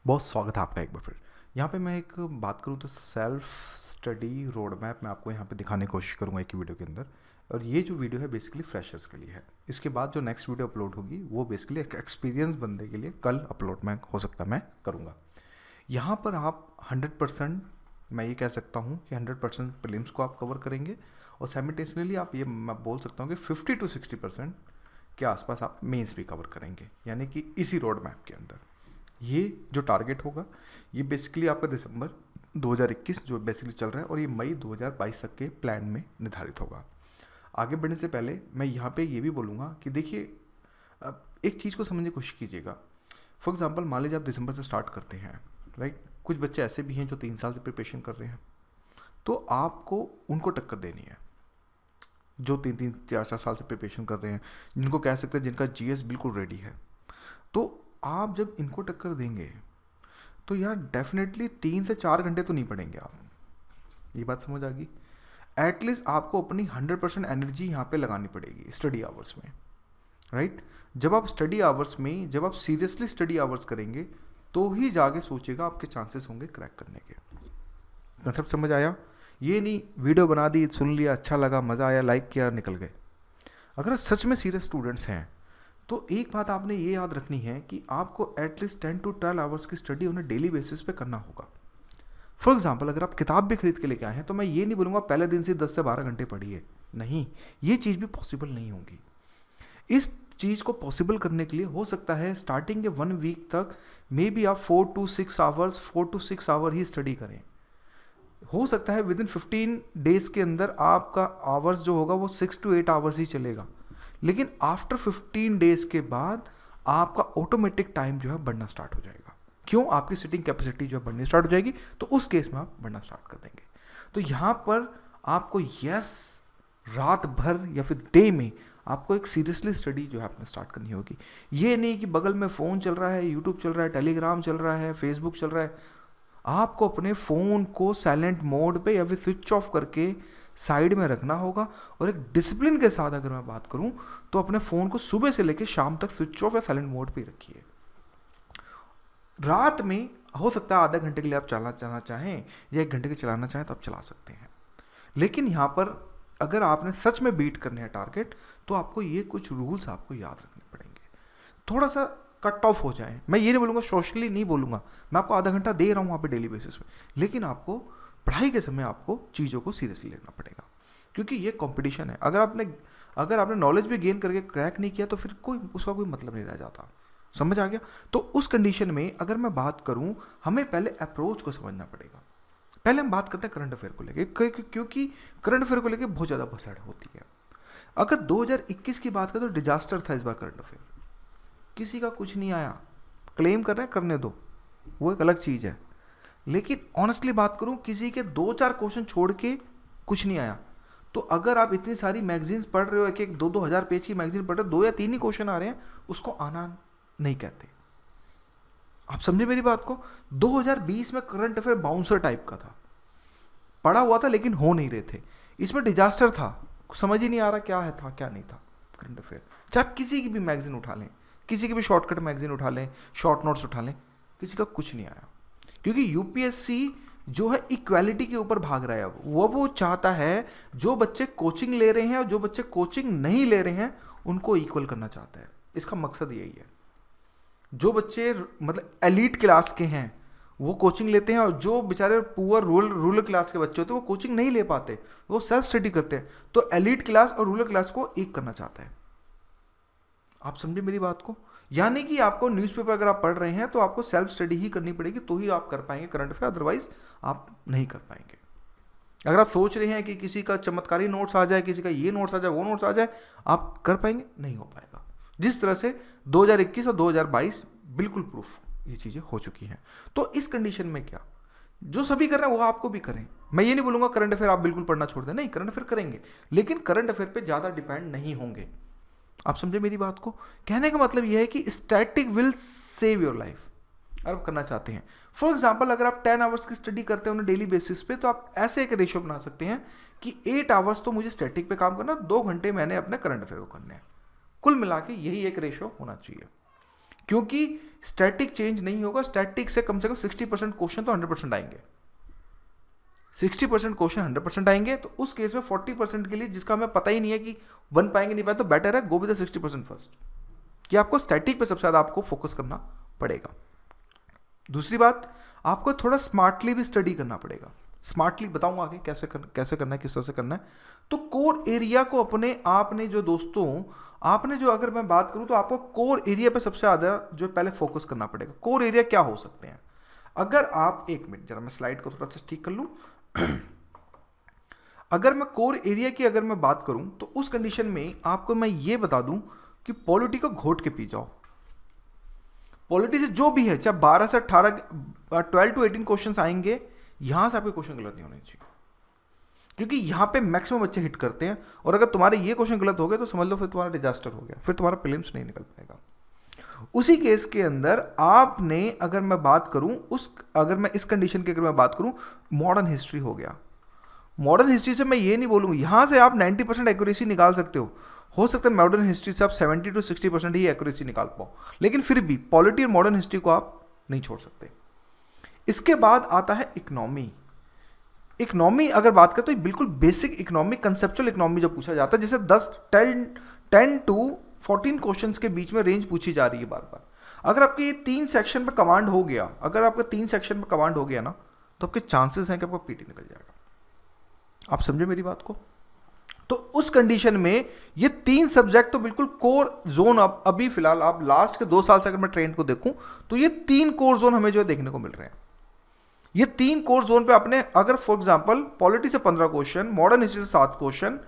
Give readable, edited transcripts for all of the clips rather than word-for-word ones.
बहुत स्वागत है आपका एक बार फिर। यहाँ पे मैं एक बात करूँ तो सेल्फ स्टडी रोड मैप मैं आपको यहाँ पे दिखाने की कोशिश करूँगा एक वीडियो के अंदर। और ये जो वीडियो है बेसिकली फ्रेशर्स के लिए है। इसके बाद जो नेक्स्ट वीडियो अपलोड होगी वो बेसिकली एक एक्सपीरियंस बंदे के लिए कल अपलोड मैं हो सकता मैं करूँगा। यहाँ पर आप 100% मैं ये कह सकता हूँ कि 100% प्रीलिम्स को आप कवर करेंगे और साइमल्टेनियसली आप ये मैं बोल सकता हूँ कि 50 to 60% के आसपास आप मेंस भी कवर करेंगे, यानी कि इसी रोड मैप के अंदर। ये जो टारगेट होगा ये बेसिकली आपका दिसंबर 2021 जो बेसिकली चल रहा है और ये मई 2022 तक के प्लान में निर्धारित होगा। आगे बढ़ने से पहले मैं यहाँ पे ये भी बोलूँगा कि देखिए, अब एक चीज़ को समझने की कोशिश कीजिएगा। फॉर एग्जांपल मान लीजिए आप दिसंबर से स्टार्ट करते हैं, राइट। कुछ बच्चे ऐसे भी हैं जो 3 साल से प्रिपरेशन कर रहे हैं, तो आपको उनको टक्कर देनी है जो 3-4 साल से प्रिपरेशन कर रहे हैं, जिनको कह सकते हैं जिनका जीएस बिल्कुल रेडी है। तो आप जब इनको टक्कर देंगे तो यार डेफिनेटली 3 से 4 घंटे तो नहीं पढ़ेंगे आप। ये बात समझ आ गई। एटलीस्ट आपको अपनी 100% एनर्जी यहाँ पे लगानी पड़ेगी स्टडी आवर्स में, राइट। जब आप स्टडी आवर्स में, जब आप सीरियसली स्टडी आवर्स करेंगे तो ही जाके सोचेगा आपके चांसेस होंगे क्रैक करने के। मतलब समझ आया? ये नहीं वीडियो बना दी, सुन लिया, अच्छा लगा, मज़ा आया, लाइक किया, निकल गए। अगर आप सच में सीरियस स्टूडेंट्स हैं तो एक बात आपने ये याद रखनी है कि आपको एटलीस्ट 10 to 12 आवर्स की स्टडी उन्हें डेली बेसिस पे करना होगा। फॉर एग्जांपल अगर आप किताब भी खरीद के लेके आए हैं तो मैं ये नहीं बोलूँगा पहले दिन से 10 से 12 घंटे पढ़िए, नहीं, ये चीज़ भी पॉसिबल नहीं होगी। इस चीज़ को पॉसिबल करने के लिए हो सकता है स्टार्टिंग के 1 वीक तक मे बी आप 4 to 6 आवर ही स्टडी करें। हो सकता है विद इन 15 डेज के अंदर आपका आवर्स जो होगा वो 6 to 8 आवर्स ही चलेगा, लेकिन आफ्टर 15 डेज के बाद आपका ऑटोमेटिक टाइम जो है बढ़ना स्टार्ट हो जाएगा। क्यों? आपकी सिटिंग कैपेसिटी जो है बढ़नी स्टार्ट हो जाएगी, तो उस केस में आप बढ़ना स्टार्ट कर देंगे। तो यहाँ पर आपको रात भर या फिर डे में आपको एक सीरियसली स्टडी जो है आपने स्टार्ट करनी होगी। ये नहीं कि बगल में फ़ोन चल रहा है, यूट्यूब चल रहा है, टेलीग्राम चल रहा है, फेसबुक चल रहा है। आपको अपने फ़ोन को साइलेंट मोड पे या फिर स्विच ऑफ करके साइड में रखना होगा। और एक डिसिप्लिन के साथ अगर मैं बात करूं तो अपने फ़ोन को सुबह से लेकर शाम तक स्विच ऑफ या साइलेंट मोड पे रखिए। रात में हो सकता है आधा घंटे के लिए आप चलाना चाहें या 1 घंटे के चलाना चाहें तो आप चला सकते हैं, लेकिन यहाँ पर अगर आपने सच में बीट करने हैं टारगेट तो आपको ये कुछ रूल्स आपको याद रखने पड़ेंगे। थोड़ा सा कट ऑफ हो जाए, मैं ये नहीं बोलूँगा, सोशली नहीं बोलूँगा, मैं आपको आधा घंटा दे रहा हूँ वहाँ पे डेली बेसिस पे, लेकिन आपको पढ़ाई के समय आपको चीज़ों को सीरियसली लेना पड़ेगा, क्योंकि ये कंपटीशन है। अगर आपने नॉलेज भी गेन करके क्रैक नहीं किया तो फिर उसका कोई मतलब नहीं रह जाता। समझ आ गया? तो उस कंडीशन में अगर मैं बात करूं, हमें पहले अप्रोच को समझना पड़ेगा। पहले हम बात करते हैं करंट अफेयर को लेके, क्योंकि करंट अफेयर को लेके बहुत ज़्यादा भसड़ होती है। अगर 2021 की बात करें तो डिजास्टर था इस बार करंट अफेयर, किसी का कुछ नहीं आया। क्लेम कर रहे हैं, करने दो, वो एक अलग चीज़ है, लेकिन ऑनेस्टली बात करूं किसी के 2-4 क्वेश्चन छोड़ के कुछ नहीं आया। तो अगर आप इतनी सारी मैगजीन्स पढ़ रहे हो, एक 2-2 हज़ार पेज की मैगजीन पढ़ रहे हो, 2 या 3 ही क्वेश्चन आ रहे हैं, उसको आना नहीं कहते। आप समझे मेरी बात को? 2020 में करंट अफेयर बाउंसर टाइप का था, पढ़ा हुआ था लेकिन हो नहीं रहे थे। इसमें डिजास्टर था, समझ ही नहीं आ रहा क्या है था क्या नहीं था करंट अफेयर। चाहे आप किसी की भी मैगजीन उठा लें, किसी की भी शॉर्टकट मैगजीन उठा लें, शॉर्ट नोट्स उठा लें, किसी का कुछ नहीं आया। क्योंकि यूपीएससी जो है इक्वालिटी के ऊपर भाग रहा है। अब वो चाहता है जो बच्चे कोचिंग ले रहे हैं और जो बच्चे कोचिंग नहीं ले रहे हैं उनको इक्वल करना चाहता है। इसका मकसद यही है। जो बच्चे मतलब एलीट क्लास के हैं वो कोचिंग लेते हैं, और जो बेचारे पुअर रूरल क्लास के बच्चे होते हैं वो कोचिंग नहीं ले पाते, वो सेल्फ स्टडी करते हैं। तो एलीट क्लास और रूरल क्लास को एक करना चाहता है। आप समझे मेरी बात को? यानी कि आपको न्यूज़पेपर अगर आप पढ़ रहे हैं तो आपको सेल्फ स्टडी ही करनी पड़ेगी, तो ही आप कर पाएंगे करंट अफेयर, अदरवाइज आप नहीं कर पाएंगे। अगर आप सोच रहे हैं कि किसी का चमत्कारी नोट्स आ जाए, किसी का ये नोट्स आ जाए, वो नोट्स आ जाए, आप कर पाएंगे? नहीं हो पाएगा। जिस तरह से 2021 और 2022 बिल्कुल प्रूफ ये चीज़ें हो चुकी हैं। तो इस कंडीशन में क्या, जो सभी कर रहे हैं वो आपको भी करें। मैं ये नहीं बोलूँगा करंट अफेयर आप बिल्कुल पढ़ना छोड़ दें, नहीं, करंट अफेयर करेंगे, लेकिन करंट अफेयर पे ज़्यादा डिपेंड नहीं होंगे। आप समझे मेरी बात को? कहने का मतलब यह है कि static will save your life अगर आप करना चाहते हैं। फॉर एग्जाम्पल अगर आप 10 आवर्स की स्टडी करते हैं डेली बेसिस पे, तो आप ऐसे एक रेशियो बना सकते हैं कि 8 आवर्स तो मुझे स्टैटिक पे काम करना, 2 घंटे मैंने अपने करंट अफेयर को करने हैं। कुल मिला के यही एक रेशियो होना चाहिए, क्योंकि स्टैटिक चेंज नहीं होगा, स्टैटिक से कम 60% क्वेश्चन तो 100% आएंगे, 60% क्वेश्चन 100% आएंगे। तो उस केस में 40% के लिए जिसका हमें पता ही नहीं है कि बन पाएंगे नहीं पाए, तो बेटर है गो विद द 60% फर्स्ट, कि आपको स्टैटिक पे सबसे ज़्यादा आपको फोकस करना पड़ेगा। दूसरी बात, आपको थोड़ा स्मार्टली भी स्टडी करना पड़ेगा। स्मार्टली बताऊंगा आगे कैसे करना है, किस तरह से करना है। तो कोर एरिया को अपने आपने जो दोस्तों आपने जो, अगर मैं बात करूं तो आपको कोर एरिया पे सबसे ज़्यादा जो पहले फोकस करना पड़ेगा। कोर एरिया क्या हो सकते हैं? अगर आप, एक मिनट जरा मैं स्लाइड को थोड़ा सा ठीक कर लूं। अगर मैं कोर एरिया की अगर मैं बात करूं तो उस कंडीशन में आपको मैं ये बता दूं कि पॉलिटी को घोट के पी जाओ। पॉलिटी से जो भी है, चाहे 12 से 18 12 to 18 क्वेश्चन आएंगे, यहां से आपके क्वेश्चन गलत नहीं होने चाहिए, क्योंकि यहां पे मैक्सिमम बच्चे हिट करते हैं। और अगर तुम्हारे ये क्वेश्चन गलत हो गए तो समझ लो फिर तुम्हारा डिजास्टर हो गया, फिर तुम्हारा प्रीलिम्स नहीं निकल पाएगा। उसी केस के अंदर आपने, अगर मैं बात करूं अगर मैं इस कंडीशन की अगर मैं बात करूं, मॉडर्न हिस्ट्री हो गया। मॉडर्न हिस्ट्री से मैं ये नहीं बोलूंगा यहां से आप 90% एक्यूरेसी निकाल सकते हो सकता है मॉडर्न हिस्ट्री से आप 70 to 60% ही एक्यूरेसी निकाल पाओ, लेकिन फिर भी पॉलिटी और मॉडर्न हिस्ट्री को आप नहीं छोड़ सकते। इसके बाद आता है इकोनॉमी। इकोनॉमी अगर बात करें तो बिल्कुल बेसिक इकोनॉमी, कंसेप्चुअल इकोनॉमी जो पूछा जाता है, जैसे 10 to 14 क्वेश्चंस के बीच में रेंज पूछी जा रही है बार बार। अगर आपके ये 3 सेक्शन पे कमांड हो गया, अगर आपका 3 सेक्शन पे कमांड हो गया ना, तो आपके चांसेस हैं कि आपका पीटी निकल जाएगा। आप समझे मेरी बात को? तो उस कंडीशन में ये 3 सब्जेक्ट तो बिल्कुल कोर जोन, अभी फिलहाल आप लास्ट के 2 साल से अगर मैं ट्रेंड को देखूं तो ये 3 कोर जोन हमें जो है देखने को मिल रहे हैं। ये 3 कोर जोन पे आपने, अगर फॉर एग्जांपल पॉलिटी से 15 क्वेश्चन, मॉडर्न हिस्ट्री से 7 क्वेश्चन,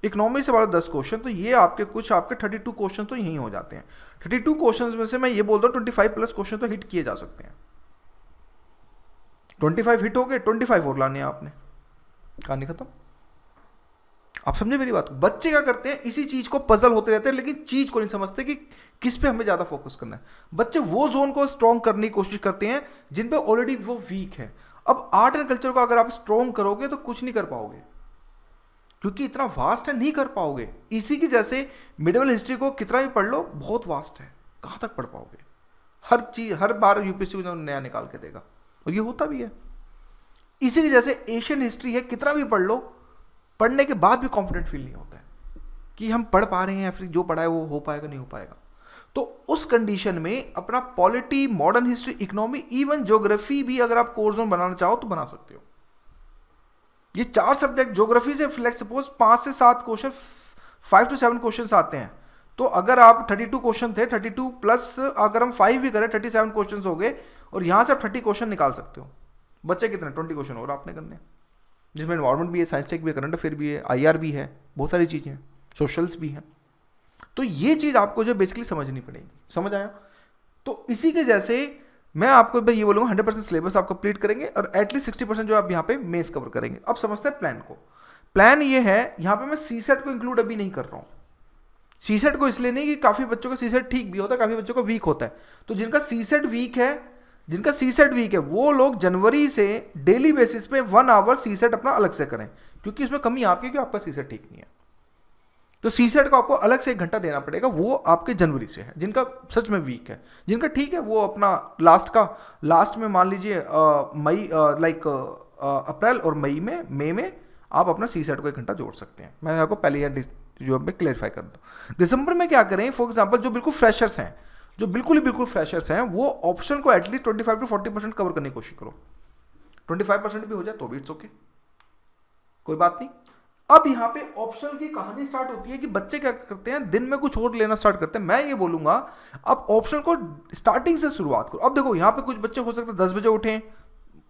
इकोनॉमी से 10 क्वेश्चन, तो ये आपके 32 क्वेश्चन तो यही हो जाते हैं। 32 क्वेश्चन में से मैं ये बोलता हूँ 25+ क्वेश्चन तो हिट किए जा सकते हैं। 25 हिट हो गए, 25 और लाने हैं आपने, कहानी खत्म। आप समझे मेरी बात? बच्चे क्या करते हैं, इसी चीज को पजल होते रहते हैं, लेकिन चीज को नहीं समझते कि किस पे हमें ज्यादा फोकस करना है। बच्चे वो जोन को स्ट्रॉन्ग करने की कोशिश करते हैं जिन पे ऑलरेडी वो वीक है। अब आर्ट एंड कल्चर को अगर आप स्ट्रॉन्ग करोगे तो कुछ नहीं कर पाओगे, क्योंकि इतना वास्ट है, नहीं कर पाओगे। इसी की जैसे मिडिवल हिस्ट्री को कितना भी पढ़ लो, बहुत वास्ट है, कहां तक पढ़ पाओगे? हर चीज हर बार यूपीएससी को नया निकाल के देगा, और ये होता भी है। इसी की जैसे एशियन हिस्ट्री है, कितना भी पढ़ लो, पढ़ने के बाद भी कॉन्फिडेंट फील नहीं होता है कि हम पढ़ पा रहे हैं, या फिर जो पढ़ा है वो हो पाएगा नहीं हो पाएगा। तो उस कंडीशन में अपना polity, modern history, economy, even geography भी अगर आप कोर जोन बनाना चाहो तो बना सकते हो। ये 4 सब्जेक्ट, ज्योग्राफी से लेट्स सपोज 5 से 7 क्वेश्चन, 5 to 7 क्वेश्चन आते हैं, तो अगर आप 32 क्वेश्चन थे, 32 प्लस अगर हम 5 भी करें 37 क्वेश्चन हो गए, और यहां से आप 30 क्वेश्चन निकाल सकते हो। बच्चे कितने? 20 क्वेश्चन और आपने करने, जिसमें एनवायरमेंट भी है, साइंस टेक भी है, करंट अफेयर भी है, IR भी है, बहुत सारी चीज़ें हैं, सोशल्स भी हैं। तो ये चीज़ आपको जो बेसिकली समझनी पड़ेगी। समझ आया? तो इसी के जैसे मैं आपको ये बोलूँगा 100% सिलेबस आप कंप्लीट करेंगे, और एटलीस्ट 60% जो आप यहाँ पे मेंस कवर करेंगे। अब समझते हैं प्लान को। प्लान ये है, यहाँ पे मैं सीसेट को इंक्लूड अभी नहीं कर रहा हूँ। सीसेट को इसलिए नहीं कि काफ़ी बच्चों का सीसेट ठीक भी होता है, काफ़ी बच्चों का वीक होता है। तो जिनका सीसेट वीक है, वो लोग जनवरी से डेली बेसिस पे 1 आवर सीसेट अपना अलग से करें, क्योंकि इसमें कमी आपकी कि आपका सीसेट ठीक नहीं है। तो सीसेट को आपको अलग से 1 घंटा देना पड़ेगा, वो आपके जनवरी से है। जिनका सच में वीक है, जिनका ठीक है, वो अपना लास्ट में मान लीजिए मई, अप्रैल और मई में आप अपना सीसेट को 1 घंटा जोड़ सकते हैं। मैं आपको पहले जो मैं क्लेरिफाई कर दूँ। दिसंबर में क्या करें, फॉर एग्जाम्पल जो बिल्कुल फ्रेशर्स हैं, वो ऑप्शन को एटलीस्ट 25 to 40% कवर करने की कोशिश करो। 25% भी हो जाए तो भी इट्स ओके, कोई बात नहीं। अब यहाँ पे ऑप्शनल की कहानी स्टार्ट होती है कि बच्चे क्या करते हैं, दिन में कुछ और लेना स्टार्ट करते हैं। मैं ये बोलूंगा अब ऑप्शनल को स्टार्टिंग से शुरुआत करो। अब देखो यहाँ पे कुछ बच्चे हो सकता है 10 बजे उठें,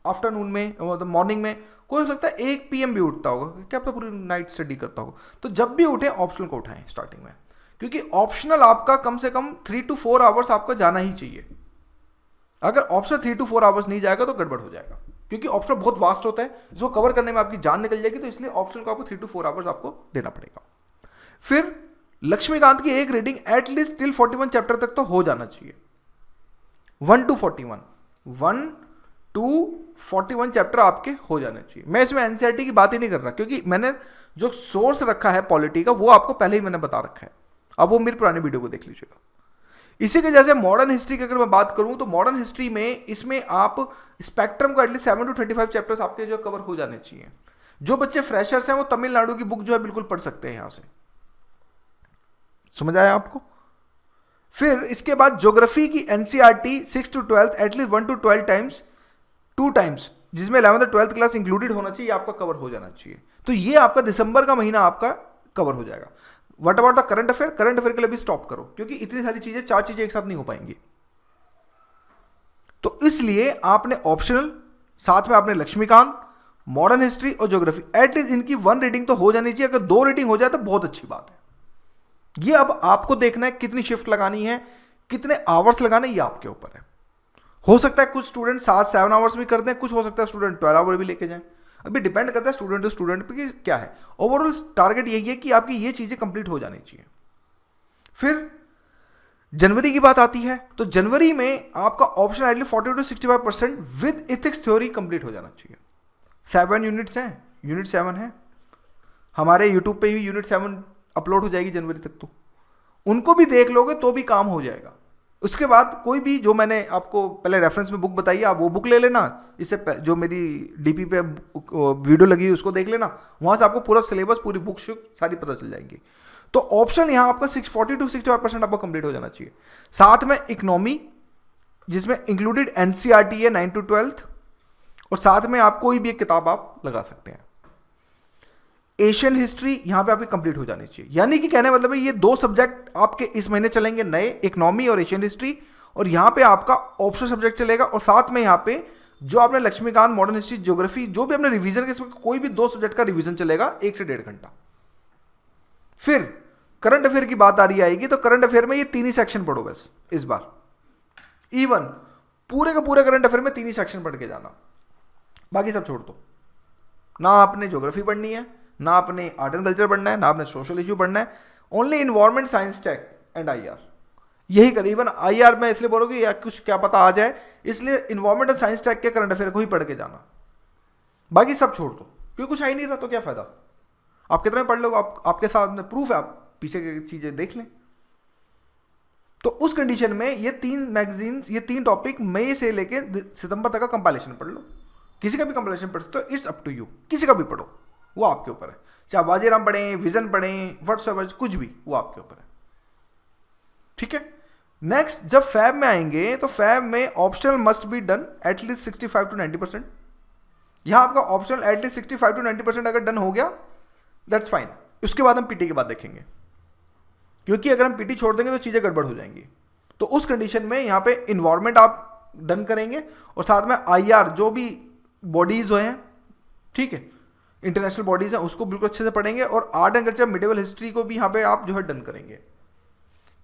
आफ्टरनून में, मतलब मॉर्निंग में, कोई हो सकता है 1 PM भी उठता होगा, क्या पता पूरी नाइट स्टडी करता होगा। तो जब भी उठे ऑप्शनल को उठाएं स्टार्टिंग में, क्योंकि ऑप्शनल आपका कम से कम 3 to 4 आवर्स आपका जाना ही चाहिए। अगर ऑप्शनल 3 to 4 आवर्स नहीं जाएगा तो गड़बड़ हो जाएगा, क्योंकि ऑप्शनल बहुत वास्ट होता है, जो कवर करने में आपकी जान निकल जाएगी। तो इसलिए ऑप्शनल को आपको 3 to 4 आवर्स आपको देना पड़ेगा। फिर लक्ष्मीकांत की एक रीडिंग एटलीस्ट टिल 41 चैप्टर तक तो हो जाना चाहिए। 1 to 41 चैप्टर आपके हो जाने चाहिए। मैं इसमें एनसीईआरटी की बात ही नहीं कर रहा, क्योंकि मैंने जो सोर्स रखा है पॉलिटी का, वो आपको पहले ही मैंने बता रखा है। अब वो मेरी पुरानी वीडियो को देख लीजिएगा। इसी के जैसे मॉडर्न हिस्ट्री की अगर मैं बात करूं तो मॉडर्न हिस्ट्री में इसमें आप स्पेक्ट्रम का एटलीस्ट 7 to 35 चैप्टर्स आपके जो कवर हो जाने चाहिए। जो बच्चे फ्रेशर्स हैं वो तमिलनाडु की बुक जो है बिल्कुल पढ़ सकते हैं यहां से। समझ आया आपको? फिर इसके बाद ज्योग्राफी की NCERT 6 to 12 at least 1 to 12 times, 2 times, जिसमें 11th और 12th क्लास इंक्लूडेड होना चाहिए, आपका कवर हो जाना चाहिए। तो ये आपका दिसंबर का महीना आपका कवर हो जाएगा। What about the current affair? Current affair के लिए भी स्टॉप करो, क्योंकि इतनी सारी चीजें, 4 चीजें एक साथ नहीं हो पाएंगी। तो इसलिए आपने ऑप्शनल, साथ में आपने लक्ष्मीकांत, मॉडर्न हिस्ट्री और ज्योग्राफी, एटलीस्ट इनकी 1 रीडिंग तो हो जानी चाहिए। अगर 2 रीडिंग हो जाए तो बहुत अच्छी बात है। ये अब आपको देखना है कितनी शिफ्ट लगानी है, कितने आवर्स लगाने, ये आपके ऊपर है। हो सकता है कुछ स्टूडेंट 7 आवर्स भी कर दें, कुछ हो सकता है स्टूडेंट 12 आवर भी लेके जाएं। अभी डिपेंड करता है स्टूडेंट टू स्टूडेंट पे कि क्या है। ओवरऑल टारगेट यही है कि आपकी ये चीजें कंप्लीट हो जानी चाहिए। फिर जनवरी की बात आती है तो जनवरी में आपका option ideally 40 to 65% with ethics theory complete हो जाना चाहिए। 7 यूनिट्स हैं, यूनिट 7 है हमारे यूट्यूब पे ही, यूनिट 7 अपलोड हो जाएगी जनवरी तक, तो उनको भी देख लोगे तो भी काम हो जाएगा। उसके बाद कोई भी, जो मैंने आपको पहले रेफरेंस में बुक बताई है, आप वो बुक ले लेना। इससे जो मेरी डीपी पे वीडियो लगी है उसको देख लेना, वहां से आपको पूरा सिलेबस, पूरी बुक शुक सारी पता चल जाएंगी। तो ऑप्शन यहाँ आपका 40 to 65% आपको कंप्लीट हो जाना चाहिए। साथ में इकोनॉमी, जिसमें इंक्लूडेड एनसीईआरटी है 9 to 12, और साथ में आप कोई भी एक किताब आप लगा सकते हैं। एशियन हिस्ट्री यहां पे आपकी कंप्लीट हो जानी चाहिए। यानी कि कहने मतलब है ये 2 सब्जेक्ट आपके इस महीने चलेंगे नए, इकोनॉमी और एशियन हिस्ट्री, और यहां पे आपका ऑप्शनल सब्जेक्ट चलेगा। और साथ में यहां पे जो आपने लक्ष्मीकांत, मॉडर्न हिस्ट्री, ज्योग्राफी, जो भी आपने रिवीजन के, कोई भी 2 सब्जेक्ट का रिवीजन चलेगा 1 से 1.5 घंटा। फिर करंट अफेयर की बात आ रही आएगी तो करंट अफेयर में ये 3 ही सेक्शन पढ़ो बस इस बार। इवन पूरे का पूरे करंट अफेयर में 3 ही सेक्शन पढ़ के जाना, बाकी सब छोड़ दो। ना आपने ज्योग्राफी पढ़नी है, ना आपने आर्ट एंड कल्चर पढ़ना है, ना आपने सोशल इश्यू पढ़ना है। Only environment, science, tech and IR, यही कर। इवन आईआर में इसलिए बोलोगे या कुछ क्या पता आ जाए, इसलिए इन्वायरमेंट और साइंस टेक के करंट अफेयर को ही पढ़ के जाना, बाकी सब छोड़ दो, क्योंकि कुछ आ ही नहीं रहा तो क्या फायदा। आप कितने पढ़ लो, आपके साथ में प्रूफ है, आप पीछे की चीजें देख लें। तो उस कंडीशन में ये 3 मैगजीन्स, ये 3 टॉपिक मई से लेके सितंबर तक का कंपाइलेशन पढ़ लो। किसी का भी कंपाइलेशन पढ़ सकते हो, इट्स अप टू यू, किसी का भी पढ़ो, वो आपके ऊपर है। चाहे बाजीराम पढ़ें, विजन पढ़ें, व्हाट्सएवर, कुछ भी, वो आपके ऊपर है। ठीक है। नेक्स्ट, जब फैब में आएंगे तो फैब में optional must be done at least 65 to 90%। यहां आपका ऑप्शनल एटलीस्ट 65 to 90% अगर डन हो गया, दैट्स फाइन। उसके बाद हम पीटी की बात देखेंगे, क्योंकि अगर हम पीटी छोड़ देंगे तो चीजें गड़बड़ हो जाएंगी। तो उस कंडीशन में यहां पे इन्वायरमेंट आप डन करेंगे, और साथ में आईआर, जो भी बॉडीज हैं, ठीक है, इंटरनेशनल बॉडीज हैं, उसको बिल्कुल अच्छे से पढ़ेंगे। और art and culture, medieval history को भी यहाँ पे आप जो है डन करेंगे।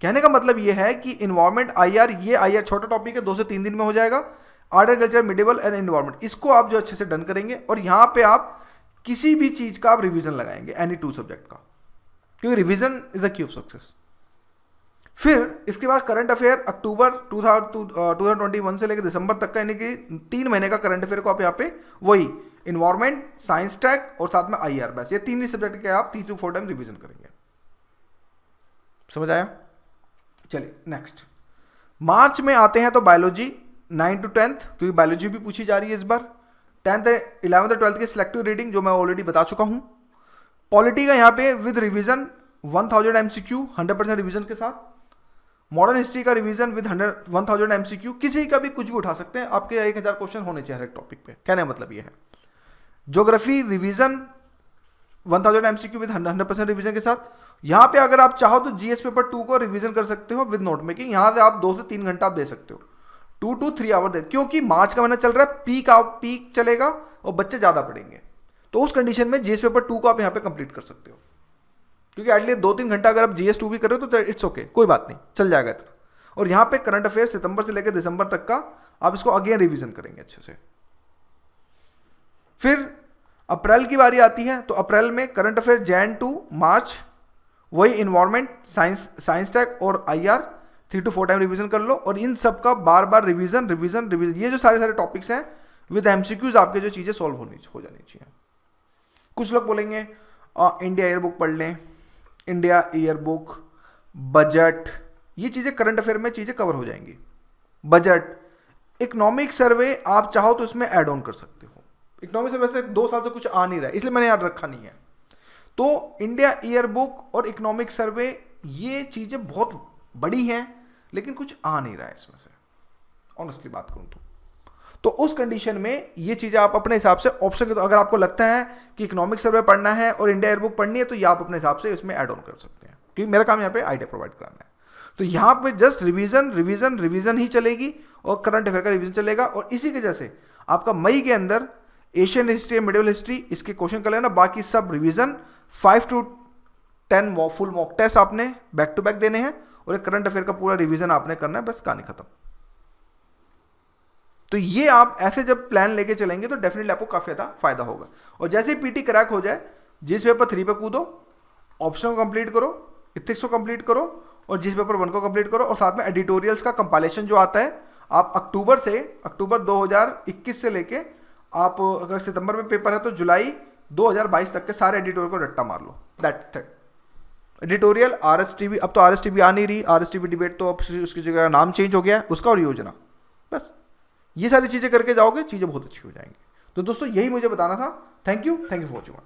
कहने का मतलब ये है कि इन्वायरमेंट, आईआर, ये आईआर छोटा टॉपिक है, 2 से 3 दिन में हो जाएगा। Art and culture, medieval and environment, इसको आप जो अच्छे से डन करेंगे। और यहाँ पे आप किसी भी चीज का आप रिवीजन लगाएंगे, एनी 2 सब्जेक्ट का, क्योंकि revision is the key of success. फिर इसके बाद करंट अफेयर अक्टूबर 2021 से लेकर दिसंबर तक का, यानी कि 3 महीने का करंट अफेयर को आप यहाँ पे वही इन्वायरमेंट, साइंस टेक और साथ में आईआर, बस ये 3 ही सब्जेक्ट के आप 3 to 4 टाइम रिवीजन करेंगे। समझ आया? चलिए नेक्स्ट, मार्च में आते हैं तो बायोलॉजी 9 to 10, क्योंकि बायोलॉजी भी पूछी जा रही है इस बार। 10th, 11th और 12th की सिलेक्टिव रीडिंग जो मैं ऑलरेडी बता चुका हूं। पॉलिटी का यहाँ पे विद रिवीजन 1000 MCQ 100% रिवीजन के साथ। मॉडर्न हिस्ट्री का रिवीजन विद 1000 MCQ, किसी का भी कुछ भी उठा सकते हैं, आपके 1000 क्वेश्चन होने चाहिए हर एक टॉपिक पे, कहने का मतलब ये है। Geography revision 1000 MCQ with 100% revision के साथ। यहाँ पे अगर आप चाहो तो जीएस पेपर 2 को रिवीजन कर सकते हो विद नोट मेकिंग। यहाँ से आप 2 से 3 घंटा आप दे सकते हो, 2 to 3 आवर दे, क्योंकि मार्च का महीना चल रहा है, पीक चलेगा और बच्चे ज्यादा पढ़ेंगे। तो उस कंडीशन में जीएस पेपर 2 को आप यहाँ पे कंप्लीट कर सकते हो, क्योंकि एटलीस्ट 2-3 घंटा अगर आप जीएस 2 भी कर रहे हो तो इट्स ओके, कोई बात नहीं, चल जाएगा इतना। और यहाँ पे करंट अफेयर सितंबर से लेकर दिसंबर तक का आप इसको अगेन रिवीजन करेंगे अच्छे से। फिर अप्रैल की बारी आती है तो अप्रैल में करंट अफेयर जैन टू मार्च, वही इन्वायरमेंट, साइंस टेक और आईआर 3 to 4 टाइम रिवीजन कर लो। और इन सब का बार बार रिवीजन, ये जो सारे टॉपिक्स हैं विद एमसीक्यूज, आपके जो चीजें सॉल्व हो जानी चाहिए। कुछ लोग बोलेंगे इंडिया ईयर बुक पढ़ लें, इंडिया ईयर बुक, बजट, ये चीज़ें करंट अफेयर में चीज़ें कवर हो जाएंगी। बजट, इकोनॉमिक सर्वे आप चाहो तो इसमें ऐड ऑन कर सकते हो। इकोनॉमिक सर्वे से 2 साल से कुछ आ नहीं रहा है, इसलिए मैंने याद रखा नहीं है। तो इंडिया ईयर बुक और इकोनॉमिक सर्वे ये चीज़ें बहुत बड़ी हैं, लेकिन कुछ आ नहीं रहा है इसमें से, ऑनेस्टली बात करूं तो उस कंडीशन में ये चीज़ें आप अपने हिसाब से ऑप्शन के, तो अगर आपको लगता है कि इकोनॉमिक सर्वे पढ़ना है और इंडिया ईयर बुक पढ़नी है तो ये आप अपने हिसाब से इसमें ऐड ऑन कर सकते हैं, क्योंकि मेरा काम यहाँ पे आइडिया प्रोवाइड कराना है। तो यहाँ पे जस्ट रिवीजन रिवीजन रिवीजन ही चलेगी और करंट अफेयर का रिवीजन चलेगा। और इसी की वजह से आपका मई के अंदर एशियन हिस्ट्री, मिडिल हिस्ट्री, इसके क्वेश्चन कर लेना, बाकी सब revision 5 to 10 full mock test आपने बैक टू बैक देने हैं और एक करंट अफेयर का पूरा रिवीजन आपने करना है, बस कहानी खत्म। तो ये आप ऐसे जब प्लान लेके चलेंगे तो डेफिनेटली आपको काफी ज्यादा फायदा होगा। और जैसे ही पीटी क्रैक हो जाए, जिस पेपर 3 पे कूदो, ऑप्शन को कंप्लीट करो, इथिक्स को कंप्लीट करो और जिस पेपर 1 को कंप्लीट करो, और साथ में एडिटोरियल्स का कंपाइलेशन जो आता है, आप अक्टूबर 2021 से लेके आप अगर सितंबर में पेपर है तो जुलाई 2022 तक के सारे एडिटोरियल को रट्टा मार लो। That it. एडिटोरियल, आरएसटीवी, अब तो आरएसटीवी आ नहीं रही, आरएसटीवी डिबेट तो अब उसकी जगह नाम चेंज हो गया उसका, और योजना, बस ये सारी चीजें करके जाओगे, चीजें बहुत अच्छी हो जाएंगी। तो दोस्तों यही मुझे बताना था। Thank you for watching.